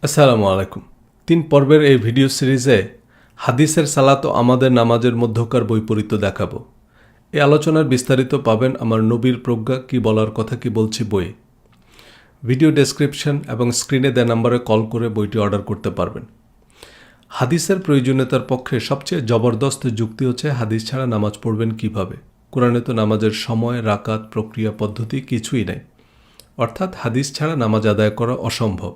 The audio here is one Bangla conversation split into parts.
আসসালামু আলাইকুম। 3 পর্বের এই ভিডিও সিরিজে হাদিসের সালাত ও আমাদের নামাজের মধ্যকার বৈপরীত্য দেখাবো। এই আলোচনার বিস্তারিত পাবেন আমার নবীর প্রজ্ঞা কি বলার কথা কি বলছি বইয়ে। ভিডিও ডেসক্রিপশন এবং স্ক্রিনে দেওয়া নম্বরে কল করে বইটি অর্ডার করতে পারবেন। হাদিসের প্রয়োজনীয়তার পক্ষে সবচেয়ে জবরদস্ত যুক্তি হচ্ছে হাদিস ছাড়া নামাজ পড়বেন কিভাবে। কোরআনে তো নামাজের সময়, রাকাত, প্রক্রিয়া, পদ্ধতি কিছুই নাই। অর্থাৎ হাদিস ছাড়া নামাজ আদায় করা অসম্ভব।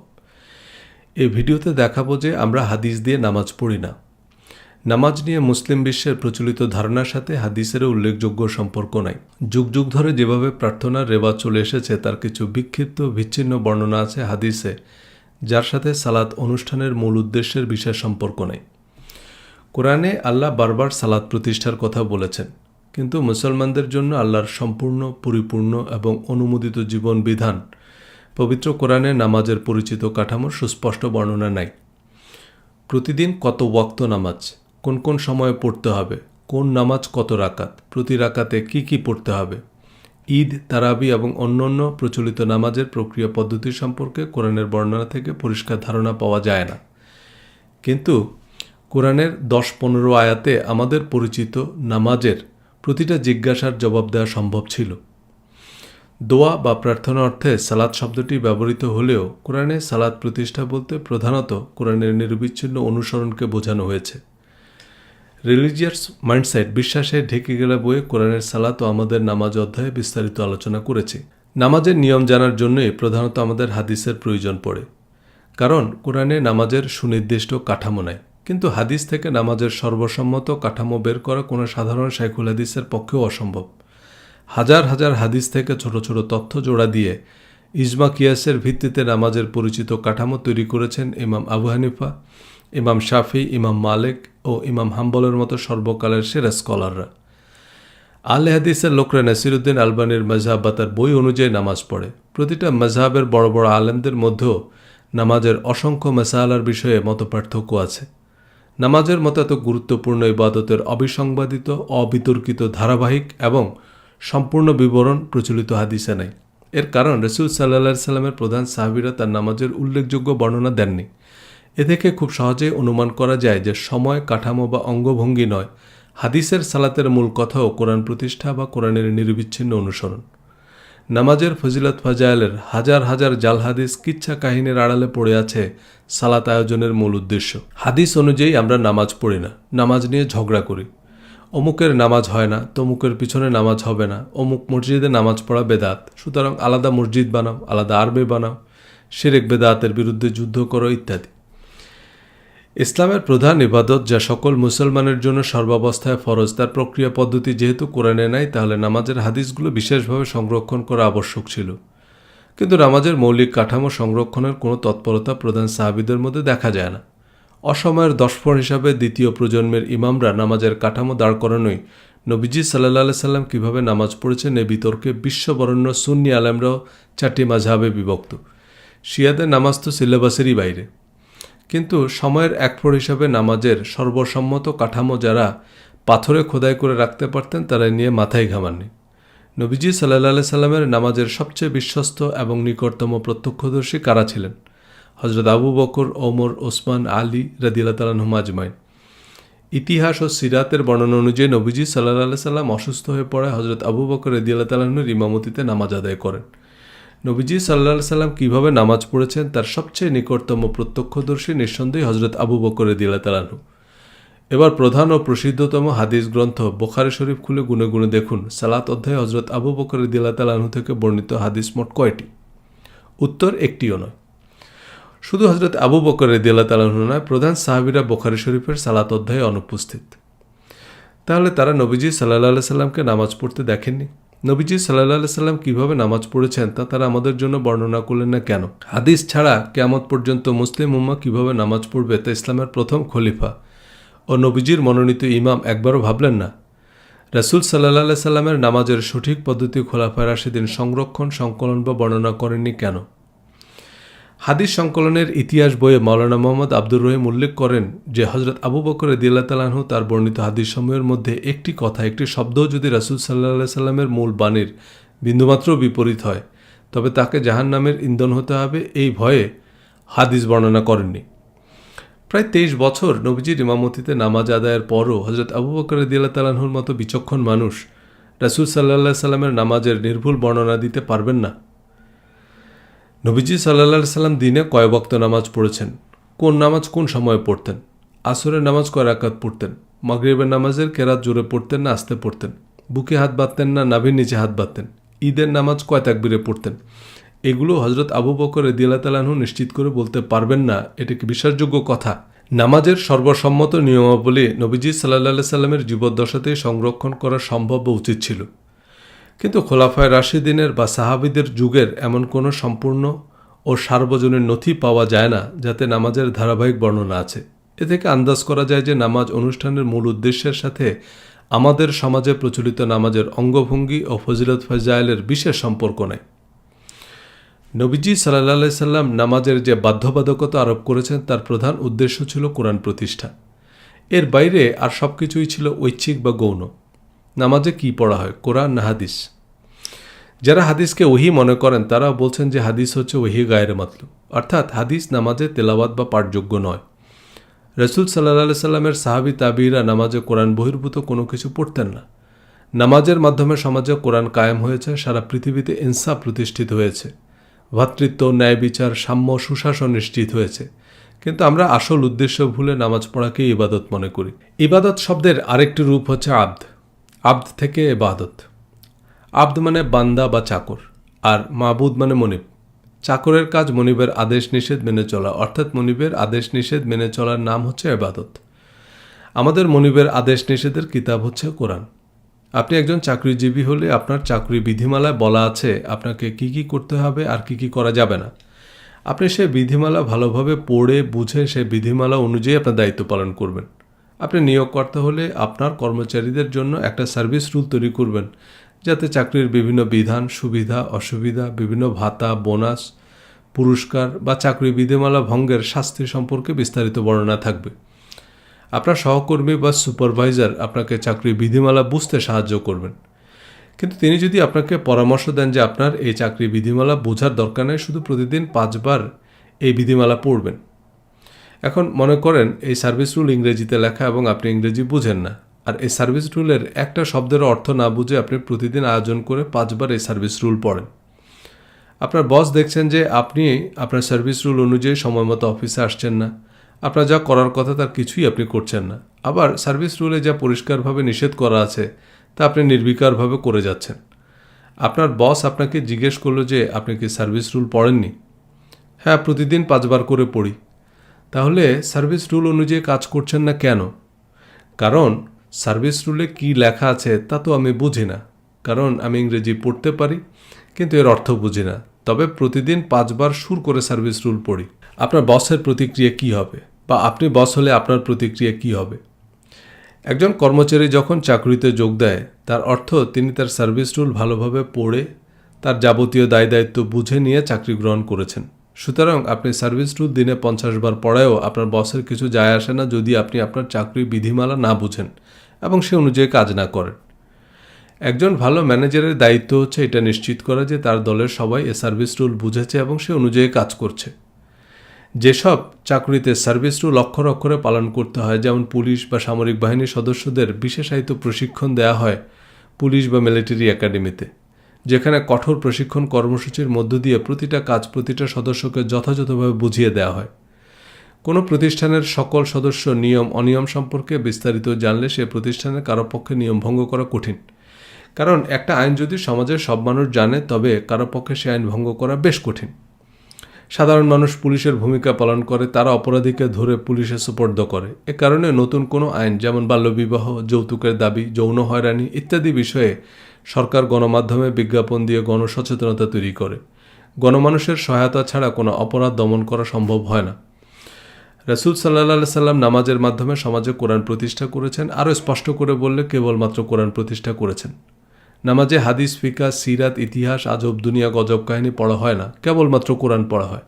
এই ভিডিওতে দেখাবো যে আমরা হাদিস দিয়ে নামাজ পড়ি না। নামাজ নিয়ে মুসলিম বিশ্বের প্রচলিত ধারণার সাথে হাদিসেরও উল্লেখযোগ্য সম্পর্ক নাই। যুগ যুগ ধরে যেভাবে প্রার্থনার রেওয়াজ চলে এসেছে তার কিছু বিক্ষিপ্ত বিচ্ছিন্ন বর্ণনা আছে হাদিসে, যার সাথে সালাত অনুষ্ঠানের মূল উদ্দেশ্যের বিশেষ সম্পর্ক নেই। কোরআনে আল্লাহ বারবার সালাত প্রতিষ্ঠার কথা বলেছেন, কিন্তু মুসলমানদের জন্য আল্লাহর সম্পূর্ণ, পরিপূর্ণ এবং অনুমোদিত জীবন বিধান পবিত্র কোরআনে নামাজের পরিচিত কাঠামোর সুস্পষ্ট বর্ণনা নাই। প্রতিদিন কত ওয়াক্ত নামাজ, কোন কোন সময়ে পড়তে হবে, কোন নামাজ কত রাকাত, প্রতি রাকাতে কি পড়তে হবে, ঈদ, তারাবি এবং অন্যান্য প্রচলিত নামাজের প্রক্রিয়া পদ্ধতি সম্পর্কে কোরআনের বর্ণনা থেকে পরিষ্কার ধারণা পাওয়া যায় না। কিন্তু কোরআনের 10-15 আয়াতে আমাদের পরিচিত নামাজের প্রতিটা জিজ্ঞাসার জবাব দেওয়া সম্ভব ছিল। দোয়া বা প্রার্থনা অর্থে সালাত শব্দটি ব্যবহৃত হলেও কোরআনে সালাত প্রতিষ্ঠা বলতে প্রধানত কোরআনের নিরবিচ্ছিন্ন অনুসরণকে বোঝানো হয়েছে। রিলিজিয়াস মাইন্ডসেট বিশ্বাসে ঢেকে গেলে বইয়ে কোরআনের সালাত ও আমাদের নামাজ অধ্যায়ে বিস্তারিত আলোচনা করেছি। নামাজের নিয়ম জানার জন্যই প্রধানত আমাদের হাদিসের প্রয়োজন পড়ে, কারণ কোরআনে নামাজের সুনির্দিষ্ট কাঠামো নাই। কিন্তু হাদিস থেকে নামাজের সর্বসম্মত কাঠামো বের করা কোনো সাধারণ শাইখুল হাদিসের পক্ষেও অসম্ভব। হাজার হাজার হাদিস থেকে ছোট ছোট তথ্য জোড়া দিয়ে ইজমা কিয়াসের ভিত্তিতে নামাজের পরিচিত কাঠামো তৈরি করেছেন ইমাম আবু হানিফা, ইমাম শাফি, ইমাম মালিক ও ইমাম হাম্বলের মতো সর্বকালের সেরা স্কলাররা। আহলে হাদিসের লোকরা নাসিরুদ্দিন আলবানির মজহাব বা তার বই অনুযায়ী নামাজ পড়ে। প্রতিটা মজহাবের বড় বড় আলেমদের মধ্যেও নামাজের অসংখ্য মাসালার বিষয়ে মতপার্থক্য আছে। নামাজের মতো এত গুরুত্বপূর্ণ ইবাদতের অবিসংবাদিত, অবিতর্কিত, ধারাবাহিক এবং সম্পূর্ণ বিবরণ প্রচলিত হাদিসে নেই। এর কারণ রাসূল সাল্লাল্লাহু আলাইহি সাল্লামের প্রধান সাহাবীরা তার নামাজের উল্লেখযোগ্য বর্ণনা দেননি। এ থেকে খুব সহজেই অনুমান করা যায় যে সময়, কাঠামো বা অঙ্গভঙ্গি নয়, হাদিসের সালাতের মূল কথাও কোরআন প্রতিষ্ঠা বা কোরআনের নিরবিচ্ছিন্ন অনুসরণ। নামাজের ফজিলত ফাজাইলের হাজার হাজার জাল হাদিস, কিচ্ছা কাহিনীর আড়ালে পড়ে আছে সালাত আয়োজনের মূল উদ্দেশ্য। হাদিস অনুযায়ী আমরা নামাজ পড়ি না, নামাজ নিয়ে ঝগড়া করি। অমুকের নামাজ হয় না, তমুকের পিছনে নামাজ হবে না, অমুক মসজিদে নামাজ পড়া বেদাত, সুতরাং আলাদা মসজিদ বানাও, আলাদা আরবে বানাও, শিরক বেদাতের বিরুদ্ধে যুদ্ধ করো ইত্যাদি। ইসলামের প্রধান ইবাদত, যা সকল মুসলমানের জন্য সর্বাবস্থায় ফরজ, তার প্রক্রিয়া পদ্ধতি যেহেতু কোরআনে নাই, তাহলে নামাজের হাদিসগুলো বিশেষভাবে সংরক্ষণ করা আবশ্যক ছিল। কিন্তু নামাজের মৌলিক কাঠামো সংরক্ষণের কোনো তৎপরতা প্রধান সাহাবীদের মধ্যে দেখা যায় না। অসময়ের দশফর হিসাবে দ্বিতীয় প্রজন্মের ইমামরা নামাজের কাঠামো দাঁড় করানোই নবীজি সাল্লাল্লাহু আলাইহি সাল্লাম কীভাবে নামাজ পড়েছেন এ বিতর্কে বিশ্ববরেণ্য সুন্নি আলেমরাও 4টি মাযহাবে বিভক্ত। শিয়াদের নামাজ তো সিলেবাসেরই বাইরে। কিন্তু সময়ের একফর হিসাবে নামাজের সর্বসম্মত কাঠামো যারা পাথরে খোদাই করে রাখতে পারতেন তারা নিয়ে মাথায় ঘামাননি। নবীজি সাল্লাল্লাহু আলাইহি সাল্লামের নামাজের সবচেয়ে বিশ্বস্ত এবং নিকটতম প্রত্যক্ষদর্শী কারা ছিলেন? হযরত আবু বকর, ওমর, ওসমান, আলী রাদিয়াল্লাহু তাআলা আনহুম আজমাইন। ইতিহাস ও সিরাতের বর্ণনা অনুযায়ী নবীজি সাল্লাল্লাহু আলাইহি সাল্লাম অসুস্থ হয়ে পড়ায় হযরত আবু বকর রাদিয়াল্লাহু তাআলা আনহুর ইমামতিতে নামাজ আদায় করেন। নবীজি সাল্লাল্লাহু আলাইহি সাল্লাম কীভাবে নামাজ পড়েছেন তার সবচেয়ে নিকটতম প্রত্যক্ষদর্শী নিঃসন্দেহে হযরত আবু বকর রাদিয়াল্লাহু তাআলা আনহু। এবার প্রধান ও প্রসিদ্ধতম হাদিস গ্রন্থ বুখারী শরীফ খুলে গুনে গুনে দেখুন, সালাত অধ্যায়ে হযরত আবু বকর রাদিয়াল্লাহু তাআলা আনহু থেকে বর্ণিত হাদিস মোট কয়টি? উত্তর একটিও নয়। শুধু হযরত আবু বকর রাদিয়াল্লাহু তাআলা আনহু নয়, প্রধান সাহাবীরা বুখারী শরীফের সালাত অধ্যায়ে অনুপস্থিত। তাহলে তারা নবীজি সাল্লাল্লাহু আলাইহি সাল্লামকে নামাজ পড়তে দেখেননি? নবীজি সাল্লাল্লাহু আলাইহি সাল্লাম কীভাবে নামাজ পড়েছেন তা তারা আমাদের জন্য বর্ণনা করলেন না কেন? হাদিস ছাড়া কিয়ামত পর্যন্ত মুসলিম উম্মাহ কীভাবে নামাজ পড়বে তা ইসলামের প্রথম খলিফা ও নবীজির মনোনীত ইমাম একবারও ভাবলেন না? রাসূল সাল্লাল্লাহু আলাইহি সাল্লামের নামাজের সঠিক পদ্ধতি খোলাফায়ে রাশিদিন সংরক্ষণ, সংকলন বা বর্ণনা করেননি কেন? হাদিস সংকলনের ইতিহাস বইয়ে মাওলানা মোহাম্মদ আব্দুর রহিম উল্লেখ করেন যে হযরত আবু বকর রাদিয়াল্লাহু তাআলা আনহু তার বর্ণিত হাদিসসমূহের মধ্যে একটি কথা, একটি শব্দও যদি রাসূল সাল্লাল্লাহু আলাইহি সাল্লামের মূল বাণীর বিন্দুমাত্র বিপরীত হয়, তবে তাকে জাহান্নামের ইন্ধন হতে হবে, এই ভয়ে হাদিস বর্ণনা করেননি। প্রায় 23 বছর নবীজির ইমামতিতে নামাজ আদায়ের পরও হজরত আবু বকর রাদিয়াল্লাহু তাআলা আনহুর মতো বিচক্ষণ মানুষ রাসূল সাল্লাল্লাহু আলাইহি সাল্লামের নামাজের নির্ভুল বর্ণনা দিতে পারবেন না? নবীজি সাল্লাল্লাহু আলাইহি সাল্লাম দিনে কয় ওয়াক্ত নামাজ পড়েছেন, কোন নামাজ কোন সময়ে পড়তেন, আসরের নামাজ কয় রাকাত পড়তেন, মাগরিবের নামাজের কেরাত জোরে পড়তেন না আস্তে পড়তেন, বুকে হাত বাঁধতেন না নাভির নিচে হাত বাঁধতেন, ঈদের নামাজ কয় তাকবীরে পড়তেন, এগুলো হজরত আবু বকর রাদিয়াল্লাহু তাআলা আনহু নিশ্চিত করে বলতে পারবেন না? এটা কি বিশ্বাসযোগ্য কথা? নামাজের সর্বসম্মত নিয়মাবলী নবীজি সাল্লাল্লাহু আলাইহি সাল্লামের জীবদ্দশাতেই সংরক্ষণ করা সম্ভব বা উচিত ছিল, কিন্তু খোলাফায়ে রাশিদিনের বা সাহাবীদের যুগের এমন কোনো সম্পূর্ণ ও সার্বজনীন নথি পাওয়া যায় না যাতে নামাজের ধারাবাহিক বর্ণনা আছে। এ থেকে আন্দাজ করা যায় যে নামাজ অনুষ্ঠানের মূল উদ্দেশ্যের সাথে আমাদের সমাজে প্রচলিত নামাজের অঙ্গভঙ্গি ও ফজিলত ফজায়েলের বিশেষ সম্পর্ক নেই। নবীজি সাল্লাল্লাহু আলাইহি সাল্লাম নামাজের যে বাধ্যবাধকতা আরোপ করেছেন তার প্রধান উদ্দেশ্য ছিল কোরআন প্রতিষ্ঠা। এর বাইরে আর সব কিছুই ছিল ঐচ্ছিক বা গৌণ। নামাজে কি পড়া হয়, কোরআন না হাদিস? যারা হাদিসকে ওহী মনে করেন তারা বলছেন যে হাদিস হচ্ছে ওহী গায়রে মাতলুব, অর্থাৎ হাদিস নামাজে তেলাওয়াত বা পাঠযোগ্য নয়। রাসূল সাল্লাল্লাহু আলাইহি সাল্লামের সাহাবী তাবিঈরা নামাজে কোরআন বহির্ভূত কোনো কিছু পড়তেন না। নামাজের মাধ্যমে সমাজে কোরআন কায়েম হয়েছে, সারা পৃথিবীতে ইনসাফ প্রতিষ্ঠিত হয়েছে, ভ্রাতৃত্ব, ন্যায় বিচার, সাম্য, সুশাসন নিশ্চিত হয়েছে। কিন্তু আমরা আসল উদ্দেশ্য ভুলে নামাজ পড়াকেই ইবাদত মনে করি। ইবাদত শব্দের আরেকটি রূপ হচ্ছে আব্দ। আব্দ থেকে ইবাদত। আব্দ মানে বান্দা বা চাকর, আর মাবুদ মানে মনিব। চাকরের কাজ মনিবের আদেশ নিষেধ মেনে চলা, অর্থাৎ মনিবের আদেশ নিষেধ মেনে চলার নাম হচ্ছে ইবাদত। আমাদের মনিবের আদেশ নিষেধের কিতাব হচ্ছে কোরআন। আপনি একজন চাকরিজীবী হলে আপনার চাকরি বিধিমালায় বলা আছে আপনাকে কি কি করতে হবে আর কি কি করা যাবে না। আপনি সেই বিধিমালা ভালোভাবে পড়ে বুঝে সেই বিধিমালা অনুযায়ী আপনার দায়িত্ব পালন করবেন। আপনি নিয়োগকর্তা হলে আপনার কর্মচারীদের জন্য একটা সার্ভিস রুল তৈরি করবেন, যাতে চাকরির বিভিন্ন বিধান, সুবিধা, অসুবিধা, বিভিন্ন ভাতা, বোনাস, পুরস্কার বা চাকরি বিধিমালা ভঙ্গের শাস্তি সম্পর্কে বিস্তারিত বর্ণনা থাকবে। আপনার সহকর্মী বা সুপারভাইজার আপনাকে চাকরির বিধিমালা বুঝতে সাহায্য করবেন, কিন্তু তিনি যদি আপনাকে পরামর্শ দেন যে আপনার এই চাকরি বিধিমালা বোঝার দরকার নেই, শুধু প্রতিদিন 5 বার এই বিধিমালা পড়বেন। এখন মনে করেন এই সার্ভিস রুল ইংরেজিতে লেখা এবং আপনি ইংরেজি বুঝেন না, আর এই সার্ভিস রুলের একটা শব্দের অর্থ না বুঝে আপনি প্রতিদিন আয়োজন করে 5 বার এই সার্ভিস রুল পড়েন। আপনার বস দেখছেন যে আপনি আপনার সার্ভিস রুল অনুযায়ী সময় মতো অফিসে আসছেন না, আপনার যা করার কথা তার কিছুই আপনি করছেন না, আবার সার্ভিস রুলে যা পরিষ্কারভাবে নিষেধ করা আছে তা আপনি নির্বিকারভাবে করে যাচ্ছেন। আপনার বস আপনাকে জিজ্ঞেস করলো যে আপনি কি সার্ভিস রুল পড়েননি? হ্যাঁ, প্রতিদিন 5 বার করে পড়ি। তাহলে সার্ভিস রুল অনুযায়ী কাজ করছেন না কেন? কারণ সার্ভিস রুলে কি লেখা আছে তা তো আমি বুঝি না, কারণ আমি ইংরেজি পড়তে পারি কিন্তু এর অর্থ বুঝি না, তবে প্রতিদিন 5 বার সুর করে সার্ভিস রুল পড়ি। আপনার বসের প্রতিক্রিয়া কি হবে, বা আপনি বস হলে আপনার প্রতিক্রিয়া কি হবে? একজন কর্মচারী যখন চাকরিতে যোগ দেয় তার অর্থ তিনি তার সার্ভিস রুল ভালোভাবে পড়ে তার যাবতীয় দায় দায়িত্ব বুঝে নিয়ে চাকরি গ্রহণ করেছেন। সুতরাং আপনি সার্ভিস রুল দিনে 50 বার পড়ায়ও আপনার বসের কিছু যায় আসে না যদি আপনি আপনার চাকরির বিধিমালা না বুঝেন এবং সে অনুযায়ী কাজ না করেন। একজন ভালো ম্যানেজারের দায়িত্ব হচ্ছে এটা নিশ্চিত করা যে তার দলের সবাই এ সার্ভিস রুল বুঝেছে এবং সে অনুযায়ী কাজ করছে। যেসব চাকরিতে সার্ভিস রুল অক্ষরে অক্ষরে পালন করতে হয়, যেমন পুলিশ বা সামরিক বাহিনীর সদস্যদের বিশেষায়িত প্রশিক্ষণ দেওয়া হয় পুলিশ বা মিলিটারি একাডেমিতে, যেখানে কঠোর প্রশিক্ষণ কর্মসূচির মধ্য দিয়ে প্রতিটা কাজ প্রতিটা সদস্যকে যথাযথভাবে বুঝিয়ে দেওয়া হয়। কোনো প্রতিষ্ঠানের সকল সদস্য নিয়ম অনিয়ম সম্পর্কে বিস্তারিত জানলে সে প্রতিষ্ঠানের কারো পক্ষে নিয়ম ভঙ্গ করা কঠিন, কারণ একটা আইন যদি সমাজের সব মানুষ জানে তবে কারো পক্ষে সে আইন ভঙ্গ করা বেশ কঠিন। সাধারণ মানুষ পুলিশের ভূমিকা পালন করে, তারা অপরাধীকে ধরে পুলিশে সুপর্দ করে। এ কারণে নতুন কোনো আইন যেমন বাল্যবিবাহ, যৌতুকের দাবি, যৌন হয়রানি ইত্যাদি বিষয়ে সরকার গণমাধ্যমে বিজ্ঞাপন দিয়ে গণসচেতনতা তৈরি করে। গণমানুষের সহায়তা ছাড়া কোনো অপরাধ দমন করা সম্ভব হয় না। রাসূল সাল্লাল্লাহু আলাইহি সাল্লাম নামাজের মাধ্যমে সমাজে কোরআন প্রতিষ্ঠা করেছেন। আরও স্পষ্ট করে বললে কেবলমাত্র কোরআন প্রতিষ্ঠা করেছেন। নামাজে হাদিস, ফিকাহ, সিরাত, ইতিহাস, আজব দুনিয়া, গজব কাহিনী পড়া হয় না, কেবলমাত্র কোরআন পড়া হয়।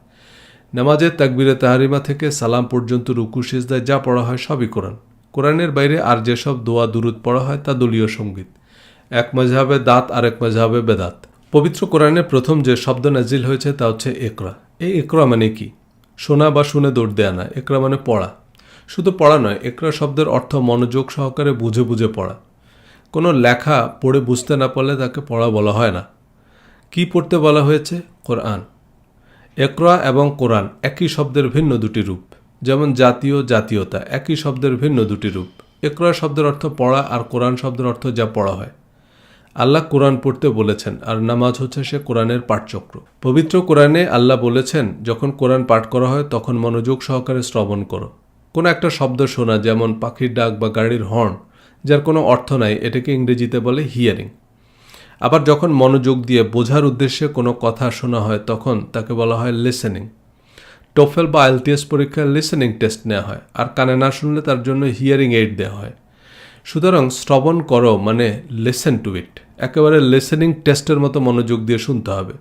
নামাজে তাকবীরে তাহরিমা থেকে সালাম পর্যন্ত রুকু সিজদায় যা পড়া হয় সবই কোরআন। কোরআনের বাইরে আর যেসব দোয়া দুরুদ পড়া হয় তা দলীয় সঙ্গীত। এক মাযহাবে দাত আর এক মাযহাবে বেদাত। পবিত্র কোরআনে প্রথম যে শব্দ নাজিল হয়েছে তা হচ্ছে ইকরা। এই ইকরা মানে কি? শোনা বা শুনে দৌড় দেয়া না, একরা মানে পড়া। শুধু পড়া নয়, একরা শব্দের অর্থ মনোযোগ সহকারে বুঝে বুঝে পড়া। কোনো লেখা পড়ে বুঝতে না পারলে তাকে পড়া বলা হয় না। কি পড়তে বলা হয়েছে? কোরআন। একরা এবং কোরআন একই শব্দের ভিন্ন দুটি রূপ। যেমন জাতীয়, জাতীয়তা একই শব্দের ভিন্ন দুটি রূপ। একরা শব্দের অর্থ পড়া আর কোরআন শব্দের অর্থ যা পড়া হয়। আল্লাহ কোরআন পড়তে বলেছেন, আর নামাজ হচ্ছে সে কোরআনের পাঠচক্র। পবিত্র কোরআনে আল্লাহ বলেছেন, যখন কোরআন পাঠ করা হয় তখন মনোযোগ সহকারে শ্রবণ করো। কোনো একটা শব্দ শোনা, যেমন পাখির ডাক বা গাড়ির হর্ন, যার কোনো অর্থ নাই, এটাকে ইংরেজিতে বলে হিয়ারিং। আবার যখন মনোযোগ দিয়ে বোঝার উদ্দেশ্যে কোনো কথা শোনা হয় তখন তাকে বলা হয় লিসেনিং। টোফেল বা আইএলটিএস পরীক্ষায় লিসেনিং টেস্ট নেওয়া হয়, আর কানে না শুনলে তার জন্য হিয়ারিং এইড দেওয়া হয়। সুতরাং শ্রবণ করো মানে লিসেন টু ইট, একেবারে লিসেনিং টেস্টের মতো মনোযোগ দিয়ে শুনতে হবে।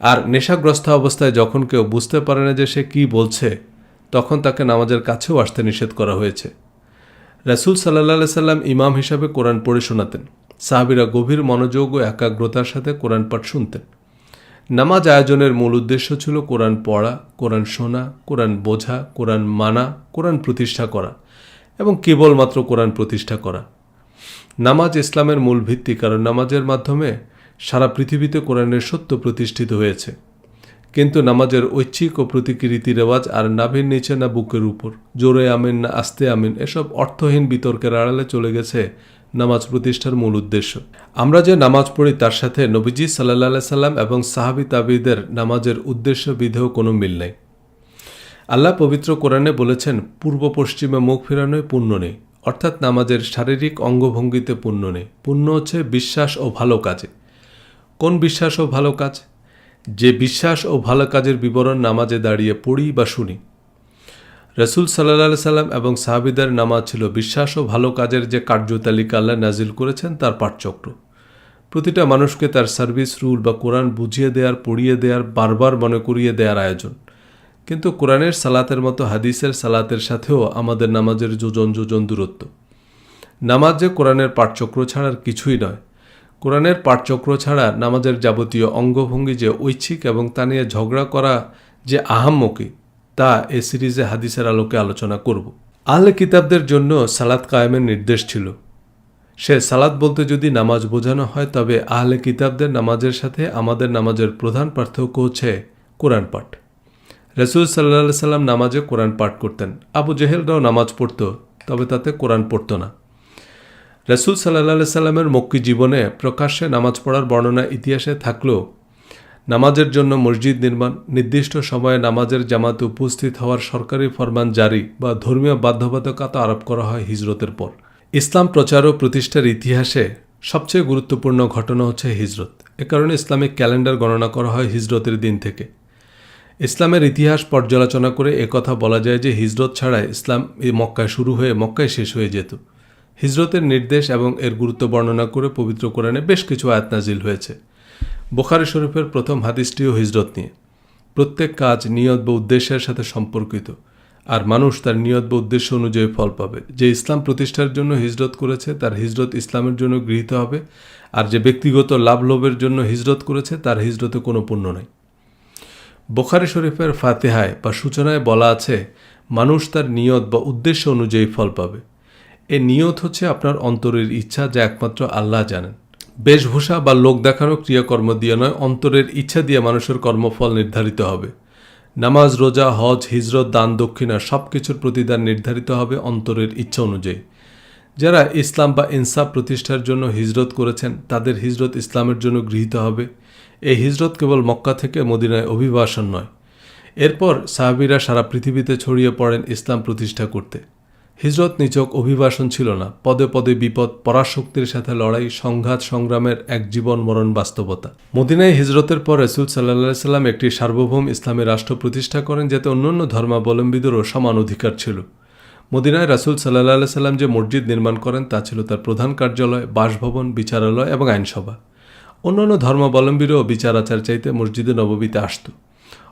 আর নেশাগ্রস্ত অবস্থায় যখন কেউ বুঝতে পারে না যে সে কী বলছে, তখন তাকে নামাজের কাছেও আসতে নিষেধ করা হয়েছে। রাসূল সাল্লাল্লাহু সাল্লাম ইমাম হিসাবে কোরআন পড়ে শোনাতেন। সাহাবীরা গভীর মনোযোগ ও একাগ্রতার সাথে কোরআন পাঠ শুনতেন। নামাজ আয়োজনের মূল উদ্দেশ্য ছিল কোরআন পড়া, কোরআন শোনা, কোরআন বোঝা, কোরআন মানা, কোরআন প্রতিষ্ঠা করা এবং কেবলমাত্র কোরআন প্রতিষ্ঠা করা। নামাজ ইসলামের মূল ভিত্তি, কারণ নামাজের মাধ্যমে সারা পৃথিবীতে কোরআনের সত্য প্রতিষ্ঠিত হয়েছে। কিন্তু নামাজের ঐচ্ছিক ও প্রতীকী রীতিরেওয়াজ আর নাভির নিচে না বুকের উপর, জোরে আমিন না আস্তে আমিন, এসব অর্থহীন বিতর্কের আড়ালে চলে গেছে নামাজ প্রতিষ্ঠার মূল উদ্দেশ্য। আমরা যে নামাজ পড়ি তার সাথে নবীজি সাল্লাল্লাহু আলাইহি সাল্লাম এবং সাহাবী তাবিঈদের নামাজের উদ্দেশ্য বিধেয় কোনো মিল নেই। আল্লাহ পবিত্র কোরআনে বলেছেন, পূর্ব পশ্চিমে মুখ ফেরানোয় পুণ্য নেই, অর্থাৎ নামাজের শারীরিক অঙ্গভঙ্গিতে পুণ্য নেই। পুণ্য হচ্ছে বিশ্বাস ও ভালো কাজে। কোন বিশ্বাস ও ভালো কাজ? যে বিশ্বাস ও ভালো কাজের বিবরণ নামাজে দাঁড়িয়ে পড়ি বা শুনি। রাসূল সাল্লাল্লাহু আলাইহি সাল্লাম এবং সাহাবীদের নামাজ ছিল বিশ্বাস ও ভালো কাজের যে কার্যতালিকা আল্লাহ নাজিল করেছেন তার পাঠচক্র। প্রতিটা মানুষকে তার সার্ভিস রুল বা কোরআন বুঝিয়ে দেওয়ার, পড়িয়ে দেওয়ার, বারবার মনে করিয়ে দেওয়ার আয়োজন। কিন্তু কোরআনের সালাতের মতো হাদিসের সালাতের সাথেও আমাদের নামাজের যোজন যোজন দূরত্ব। নামাজ যে কোরআনের পাঠচক্র ছাড়ার কিছুই নয়। কোরআনের পাঠচক্র ছাড়া নামাজের যাবতীয় অঙ্গভঙ্গি যে ঐচ্ছিক এবং তা নিয়ে ঝগড়া করা যে আহাম্মকি, তা এ সিরিজে হাদিসের আলোকে আলোচনা করব। আহলে কিতাবদের জন্য সালাত কায়েমের নির্দেশ ছিল। সে সালাত বলতে যদি নামাজ বোঝানো হয়, তবে আহলে কিতাবদের নামাজের সাথে আমাদের নামাজের প্রধান পার্থক্য হচ্ছে কোরআন পাঠ। রাসূল সাল্লাল্লাহু আলাইহি সাল্লাম নামাজে কোরআন পাঠ করতেন। আবু জেহেলরাও নামাজ পড়ত, তবে তাতে কোরআন পড়ত না। রাসূল সাল্লাল্লাহু আলাইহি সাল্লামের মক্কি জীবনে প্রকাশ্যে নামাজ পড়ার বর্ণনা ইতিহাসে থাকলেও নামাজের জন্য মসজিদ নির্মাণ, নির্দিষ্ট সময়ে নামাজের জামাতে উপস্থিত হওয়ার সরকারি ফরমান জারি বা ধর্মীয় বাধ্যবাধকতা আরোপ করা হয় হিজরতের পর। ইসলাম প্রচার ও প্রতিষ্ঠার ইতিহাসে সবচেয়ে গুরুত্বপূর্ণ ঘটনা হচ্ছে হিজরত। এ কারণে ইসলামিক ক্যালেন্ডার গণনা করা হয় হিজরতের দিন থেকে। ইসলামের ইতিহাস পর্যালোচনা করে একথা বলা যায় যে হিজরত ছাড়াই ইসলাম মক্কায় শুরু হয়ে মক্কায় শেষ হয়ে যেত। হিজরতের নির্দেশ এবং এর গুরুত্ব বর্ণনা করে পবিত্র কোরআনে বেশ কিছু আয়াত নাজিল হয়েছে। বুখারী শরীফের প্রথম হাদিসটিও হিজরত নিয়ে। প্রত্যেক কাজ নিয়ত বা উদ্দেশ্যের সাথে সম্পর্কিত, আর মানুষ তার নিয়ত বা উদ্দেশ্য অনুযায়ী ফল পাবে। যে ইসলাম প্রতিষ্ঠার জন্য হিজরত করেছে তার হিজরত ইসলামের জন্য গৃহীত হবে, আর যে ব্যক্তিগত লাভ লোভের জন্য হিজরত করেছে তার হিজরতে কোনো পুণ্য নেই। বুখারী শরীফের ফাতিহায় বা সূচনায় বলা আছে, মানুষ তার নিয়ত বা উদ্দেশ্য অনুযায়ী ফল পাবে। এ নিয়ত হচ্ছে আপনার অন্তরের ইচ্ছা, যা একমাত্র আল্লাহ জানেন। বেশভূষা বা লোক দেখানো ক্রিয়াকর্ম দিয়ে নয়, অন্তরের ইচ্ছা দিয়ে মানুষের কর্মফল নির্ধারিত হবে। নামাজ, রোজা, হজ, হিজরত, দান, দক্ষিণা সব কিছুর প্রতিদান নির্ধারিত হবে অন্তরের ইচ্ছা অনুযায়ী। যারা ইসলাম বা ইনসাফ প্রতিষ্ঠার জন্য হিজরত করেছেন তাদের হিজরত ইসলামের জন্য গৃহীত হবে। এই হিজরত কেবল মক্কা থেকে মদিনায় অভিবাসন নয়। এরপর সাহাবীরা সারা পৃথিবীতে ছড়িয়ে পড়েন ইসলাম প্রতিষ্ঠা করতে। হিজরত নিছক অভিবাসন ছিল না, পদে পদে বিপদ, পরাশক্তির সাথে লড়াই, সংঘাত, সংগ্রামের এক জীবন মরণ বাস্তবতা। মদিনায় হিজরতের পর রাসূল সাল্লাল্লাহু আলাইহি সাল্লাম একটি সার্বভৌম ইসলামী রাষ্ট্র প্রতিষ্ঠা করেন, যাতে অন্যান্য ধর্মাবলম্বীদেরও সমান অধিকার ছিল। মদিনায় রাসূল সাল্লাল্লাহু আলাইহি সাল্লাম যে মসজিদ নির্মাণ করেন তা ছিল তার প্রধান কার্যালয়, বাসভবন, বিচারালয় এবং আইনসভা। অন্যান্য ধর্মাবলম্বীরাও বিচার আচার চাইতে মসজিদে নববীতে আসত।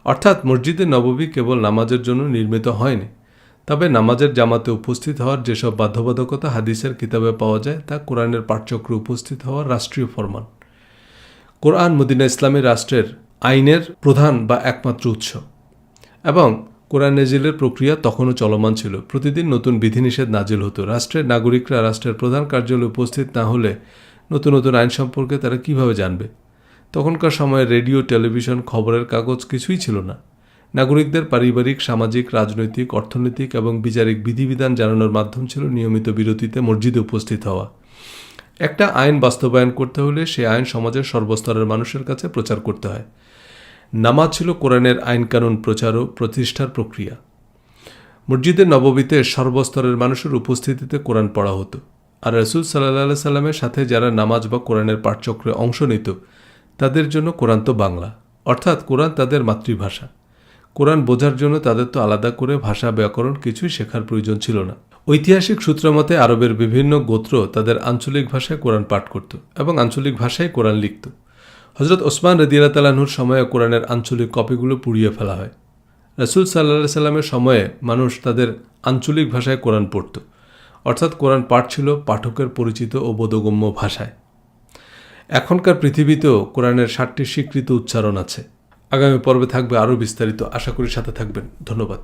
অর্থাৎ মসজিদে নববী কেবল নামাজের জন্য নির্মিত হয়নি। তবে নামাজের জামাতে উপস্থিত হওয়ার যেসব বাধ্যবাধকতা হাদিসের কিতাবে পাওয়া যায় তা কোরআনের পাঠচক্রে উপস্থিত হওয়ার রাষ্ট্রীয় ফরমান। কোরআন মদিনা ইসলামী রাষ্ট্রের আইনের প্রধান বা একমাত্র উৎস। এবং কোরআন নাজিলের প্রক্রিয়া তখনও চলমান ছিল। প্রতিদিন নতুন বিধিনিষেধ নাজিল হতো। রাষ্ট্রের নাগরিকরা রাষ্ট্রের প্রধান কার্যালয়ে উপস্থিত না হলে নতুন নতুন আইন সম্পর্কে তারা কিভাবে জানবে? তখনকার সময়ে রেডিও, টেলিভিশন, খবরের কাগজ কিছুই ছিল না। নাগরিকদের পারিবারিক, সামাজিক, রাজনৈতিক, অর্থনৈতিক এবং বিচারিক বিধিবিধান জানানোর মাধ্যম ছিল নিয়মিত বিরতিতে মসজিদে উপস্থিত হওয়া। একটা আইন বাস্তবায়ন করতে হলে সে আইন সমাজের সর্বস্তরের মানুষের কাছে প্রচার করতে হয়। নামাজ ছিল কোরআনের আইনকানুন প্রচার ও প্রতিষ্ঠার প্রক্রিয়া। মসজিদের নববীতে সর্বস্তরের মানুষের উপস্থিতিতে কোরআন পড়া হতো। আর রাসূল সাল্লাল্লাহু সাল্লামের সাথে যারা নামাজ বা কোরআনের পাঠচক্রে অংশ নিত তাদের জন্য কোরআন তো বাংলা, অর্থাৎ কোরআন তাদের মাতৃভাষা। কোরআন বোঝার জন্য তাদের তো আলাদা করে ভাষা, ব্যাকরণ কিছুই শেখার প্রয়োজন ছিল না। ঐতিহাসিক সূত্র মতে আরবের বিভিন্ন গোত্র তাদের আঞ্চলিক ভাষায় কোরআন পাঠ করত এবং আঞ্চলিক ভাষায় কোরআন লিখত। হযরত ওসমান রাদিয়াল্লাহু তাআলা আনহুর সময়ে কোরআনের আঞ্চলিক কপিগুলো পুড়িয়ে ফেলা হয়। রাসূল সাল্লাল্লাহু সাল্লামের সময়ে মানুষ তাদের আঞ্চলিক ভাষায় কোরআন পড়ত, অর্থাৎ কোরআন পাঠ ছিল পাঠকের পরিচিত ও বোধগম্য ভাষায়। এখনকার পৃথিবীতেও কোরআনের 7টি স্বীকৃত উচ্চারণ আছে। আগামী পর্বে থাকবে আরও বিস্তারিত। আশা করি সাথে থাকবেন। ধন্যবাদ।